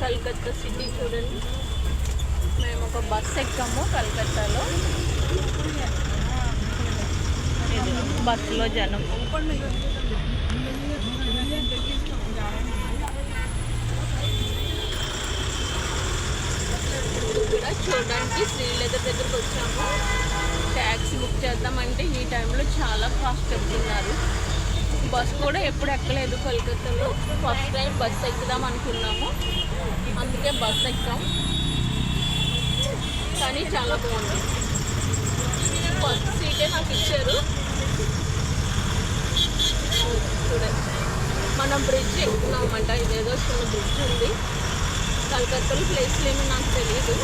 Calcutta city చూడండి. మేము ఒక బస్ ఎక్కాము కలకత్తాలో. బస్సులో జనం. ఇక్కడ చూడడానికి శ్రీలేదర్ దగ్గరకు వచ్చాము. ట్యాక్సీ బుక్ చేద్దామంటే ఈ టైంలో చాలా కాస్ట్ చెప్తున్నారు. బస్ కూడా ఎప్పుడు ఎక్కలేదు కలకత్తాలో. ఫస్ట్ టైం బస్ ఎక్కుదాం అనుకున్నాము, అందుకే బస్ ఎక్కాం. కానీ చాలా బాగుంది. ఫస్ట్ సీటే నాకు ఇచ్చారు. చూడండి, మనం బ్రిడ్జ్ ఎక్కుతున్నామంట. ఇదేదో చిన్న బ్రిడ్జ్ ఉంది. కలకత్తాలో ప్లేస్లు ఏమి నాకు తెలియదు.